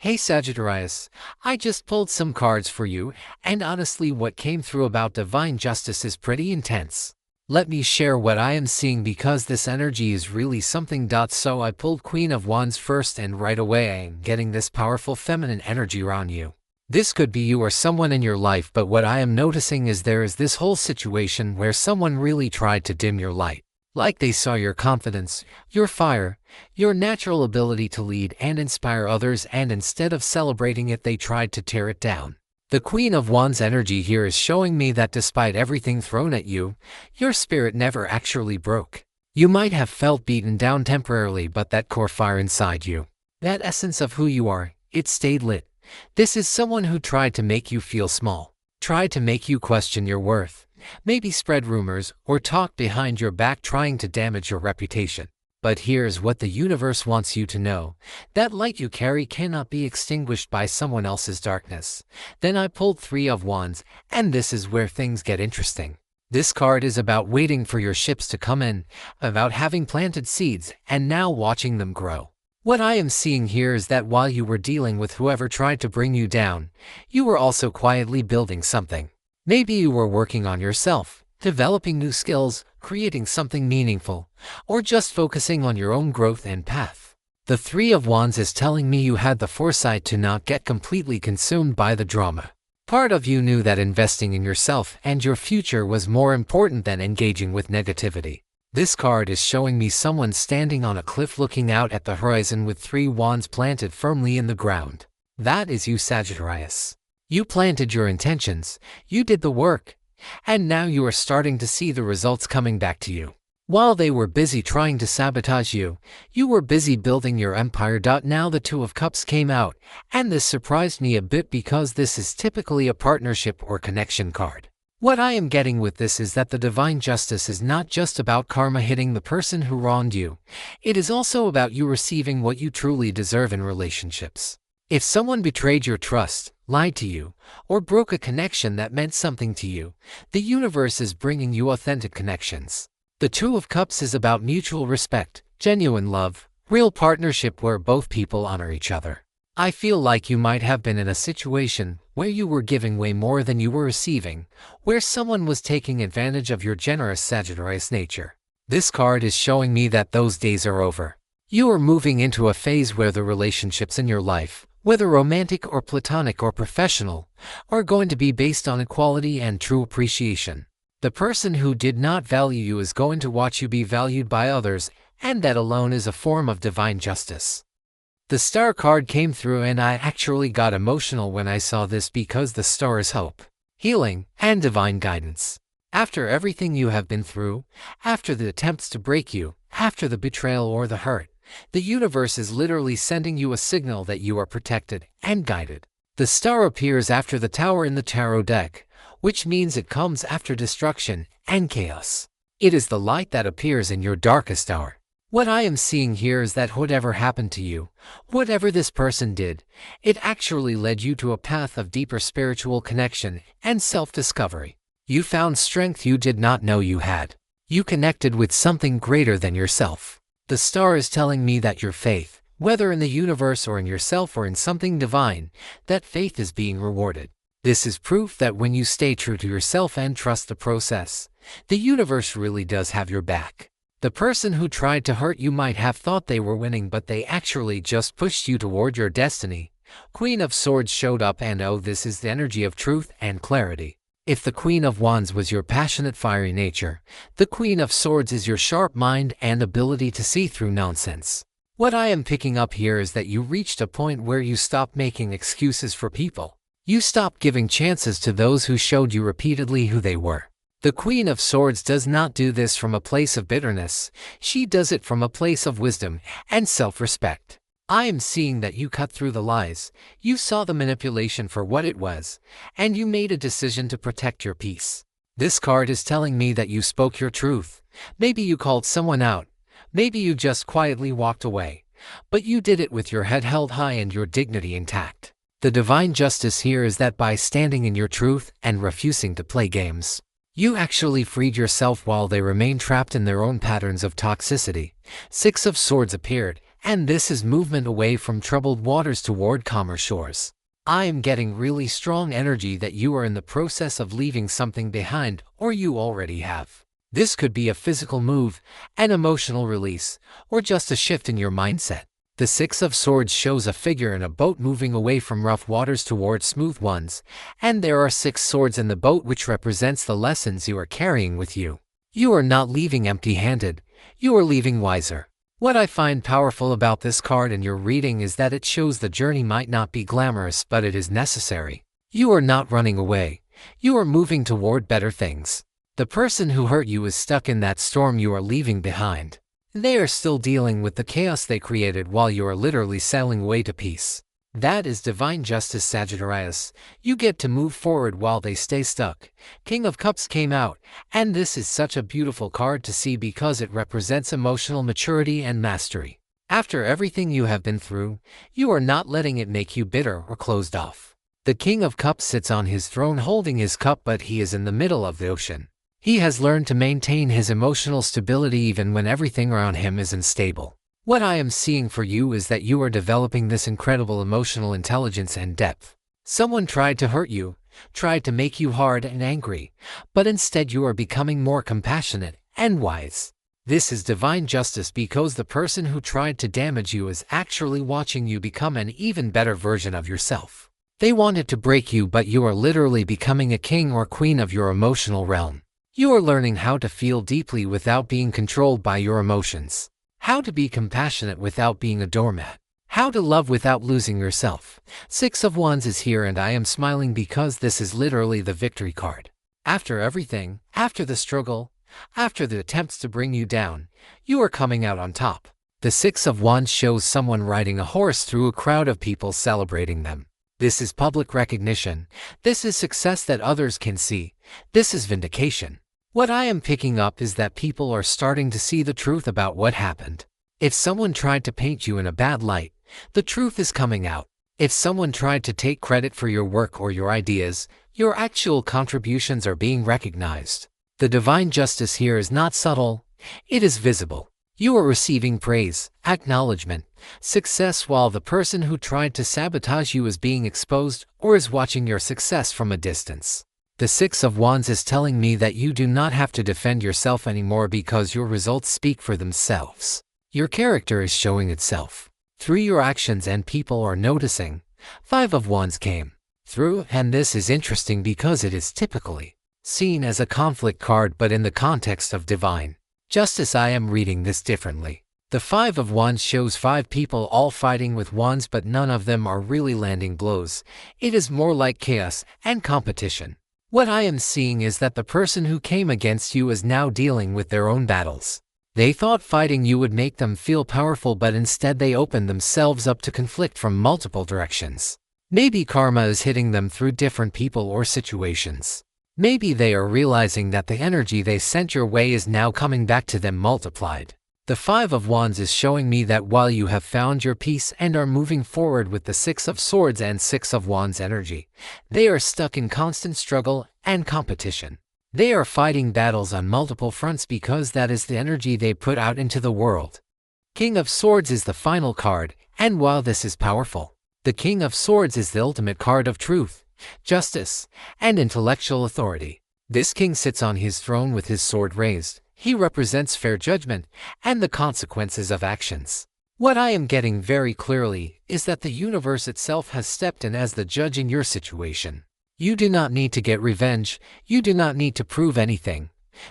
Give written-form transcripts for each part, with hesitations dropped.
Hey Sagittarius, I just pulled some cards for you, and honestly what came through about divine justice is pretty intense. Let me share what I am seeing because this energy is really something. So I pulled Queen of Wands first, and right away I am getting this powerful feminine energy around you. This could be you or someone in your life, but what I am noticing is there is this whole situation where someone really tried to dim your light. Like they saw your confidence, your fire, your natural ability to lead and inspire others, and instead of celebrating it, they tried to tear it down. The Queen of Wands energy here is showing me that despite everything thrown at you, your spirit never actually broke. You might have felt beaten down temporarily, but that core fire inside you, that essence of who you are, it stayed lit. This is someone who tried to make you feel small, tried to make you question your worth, maybe spread rumors or talk behind your back trying to damage your reputation. But here's what the universe wants you to know: that light you carry cannot be extinguished by someone else's darkness. Then I pulled Three of Wands, and this is where things get interesting. This card is about waiting for your ships to come in, about having planted seeds and now watching them grow. What I am seeing here is that while you were dealing with whoever tried to bring you down, you were also quietly building something. Maybe you were working on yourself, developing new skills, creating something meaningful, or just focusing on your own growth and path. The Three of Wands is telling me you had the foresight to not get completely consumed by the drama. Part of you knew that investing in yourself and your future was more important than engaging with negativity. This card is showing me someone standing on a cliff looking out at the horizon with three wands planted firmly in the ground. That is you, Sagittarius. You planted your intentions, you did the work, and now you are starting to see the results coming back to you. While they were busy trying to sabotage you, you were busy building your empire. Now the Two of Cups came out, and this surprised me a bit because this is typically a partnership or connection card. What I am getting with this is that the divine justice is not just about karma hitting the person who wronged you. It is also about you receiving what you truly deserve in relationships. If someone betrayed your trust, lied to you, or broke a connection that meant something to you, the universe is bringing you authentic connections. The Two of Cups is about mutual respect, genuine love, real partnership where both people honor each other. I feel like you might have been in a situation where you were giving way more than you were receiving, where someone was taking advantage of your generous Sagittarius nature. This card is showing me that those days are over. You are moving into a phase where the relationships in your life, whether romantic or platonic or professional, are going to be based on equality and true appreciation. The person who did not value you is going to watch you be valued by others, and that alone is a form of divine justice. The Star card came through, and I actually got emotional when I saw this because the star is hope, healing, and divine guidance. After everything you have been through, after the attempts to break you, after the betrayal or the hurt, the universe is literally sending you a signal that you are protected and guided. The star appears after the Tower in the tarot deck, which means it comes after destruction and chaos. It is the light that appears in your darkest hour. What I am seeing here is that whatever happened to you, whatever this person did, it actually led you to a path of deeper spiritual connection and self-discovery. You found strength you did not know you had. You connected with something greater than yourself. The star is telling me that your faith, whether in the universe or in yourself or in something divine, that faith is being rewarded. This is proof that when you stay true to yourself and trust the process, the universe really does have your back. The person who tried to hurt you might have thought they were winning, but they actually just pushed you toward your destiny. Queen of Swords showed up, and oh, this is the energy of truth and clarity. If the Queen of Wands was your passionate, fiery nature, the Queen of Swords is your sharp mind and ability to see through nonsense. What I am picking up here is that you reached a point where you stopped making excuses for people. You stopped giving chances to those who showed you repeatedly who they were. The Queen of Swords does not do this from a place of bitterness. She does it from a place of wisdom and self-respect. I am seeing that you cut through the lies, you saw the manipulation for what it was, and you made a decision to protect your peace. This card is telling me that you spoke your truth. Maybe you called someone out, maybe you just quietly walked away, but you did it with your head held high and your dignity intact. The divine justice here is that by standing in your truth and refusing to play games, you actually freed yourself while they remained trapped in their own patterns of toxicity. Six of Swords appeared, and this is movement away from troubled waters toward calmer shores. I am getting really strong energy that you are in the process of leaving something behind, or you already have. This could be a physical move, an emotional release, or just a shift in your mindset. The Six of Swords shows a figure in a boat moving away from rough waters toward smooth ones, and there are 6 swords in the boat, which represents the lessons you are carrying with you. You are not leaving empty-handed, you are leaving wiser. What I find powerful about this card in your reading is that it shows the journey might not be glamorous, but it is necessary. You are not running away, you are moving toward better things. The person who hurt you is stuck in that storm you are leaving behind. They are still dealing with the chaos they created while you are literally sailing away to peace. That is divine justice, Sagittarius. You get to move forward while they stay stuck. King of Cups came out, and this is such a beautiful card to see because it represents emotional maturity and mastery. After everything you have been through, you are not letting it make you bitter or closed off. The King of Cups sits on his throne holding his cup, but he is in the middle of the ocean. He has learned to maintain his emotional stability even when everything around him is unstable. What I am seeing for you is that you are developing this incredible emotional intelligence and depth. Someone tried to hurt you, tried to make you hard and angry, but instead you are becoming more compassionate and wise. This is divine justice because the person who tried to damage you is actually watching you become an even better version of yourself. They wanted to break you, but you are literally becoming a king or queen of your emotional realm. You are learning how to feel deeply without being controlled by your emotions. How to be compassionate without being a doormat. How to love without losing yourself. 6 of Wands is here, and I am smiling because this is literally the victory card. After everything, after the struggle, after the attempts to bring you down, you are coming out on top. The 6 of Wands shows someone riding a horse through a crowd of people celebrating them. This is public recognition. This is success that others can see. This is vindication. What I am picking up is that people are starting to see the truth about what happened. If someone tried to paint you in a bad light, the truth is coming out. If someone tried to take credit for your work or your ideas, your actual contributions are being recognized. The divine justice here is not subtle, it is visible. You are receiving praise, acknowledgement, success, while the person who tried to sabotage you is being exposed or is watching your success from a distance. The 6 of Wands is telling me that you do not have to defend yourself anymore because your results speak for themselves. Your character is showing itself through your actions, and people are noticing. 5 of Wands came through, and this is interesting because it is typically seen as a conflict card, but in the context of divine justice I am reading this differently. The 5 of Wands shows 5 people all fighting with wands, but none of them are really landing blows. It is more like chaos and competition. What I am seeing is that the person who came against you is now dealing with their own battles. They thought fighting you would make them feel powerful, but instead they opened themselves up to conflict from multiple directions. Maybe karma is hitting them through different people or situations. Maybe they are realizing that the energy they sent your way is now coming back to them multiplied. The 5 of Wands is showing me that while you have found your peace and are moving forward with the 6 of Swords and 6 of Wands energy, they are stuck in constant struggle and competition. They are fighting battles on multiple fronts because that is the energy they put out into the world. King of Swords is the final card, and while this is powerful, the King of Swords is the ultimate card of truth, justice, and intellectual authority. This king sits on his throne with his sword raised. He represents fair judgment and the consequences of actions. What I am getting very clearly is that the universe itself has stepped in as the judge in your situation. You do not need to get revenge, you do not need to prove anything,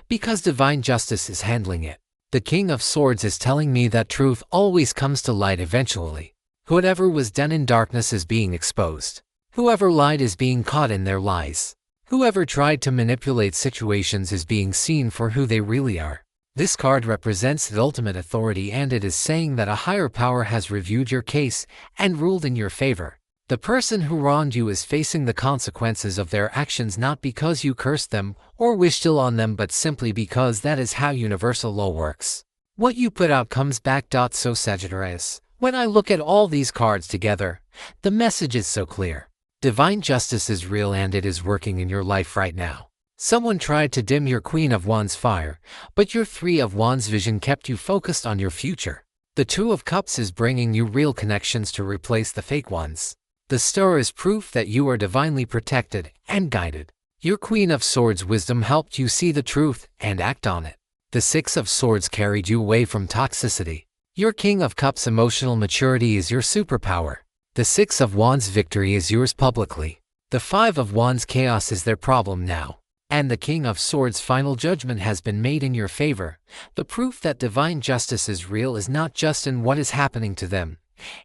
because divine justice is handling it. The King of Swords is telling me that truth always comes to light eventually. Whatever was done in darkness is being exposed. Whoever lied is being caught in their lies. Whoever tried to manipulate situations is being seen for who they really are. This card represents the ultimate authority, and it is saying that a higher power has reviewed your case and ruled in your favor. The person who wronged you is facing the consequences of their actions, not because you cursed them or wished ill on them, but simply because that is how universal law works. What you put out comes back. So Sagittarius, when I look at all these cards together, the message is so clear. Divine justice is real, and it is working in your life right now. Someone tried to dim your Queen of Wands fire, but your 3 of Wands vision kept you focused on your future. The Two of Cups is bringing you real connections to replace the fake ones. The Star is proof that you are divinely protected and guided. Your Queen of Swords wisdom helped you see the truth and act on it. The Six of Swords carried you away from toxicity. Your King of Cups emotional maturity is your superpower. The Six of Wands victory is yours publicly. The Five of Wands chaos is their problem now. And the King of Swords final judgment has been made in your favor. The proof that divine justice is real is not just in what is happening to them.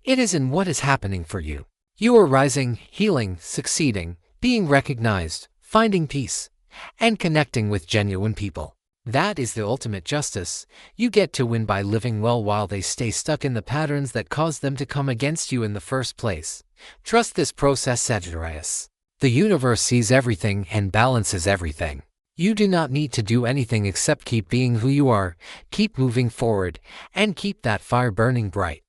It is in what is happening for you. You are rising, healing, succeeding, being recognized, finding peace, and connecting with genuine people. That is the ultimate justice. You get to win by living well while they stay stuck in the patterns that caused them to come against you in the first place. Trust this process, Sagittarius. The universe sees everything and balances everything. You do not need to do anything except keep being who you are, keep moving forward, and keep that fire burning bright.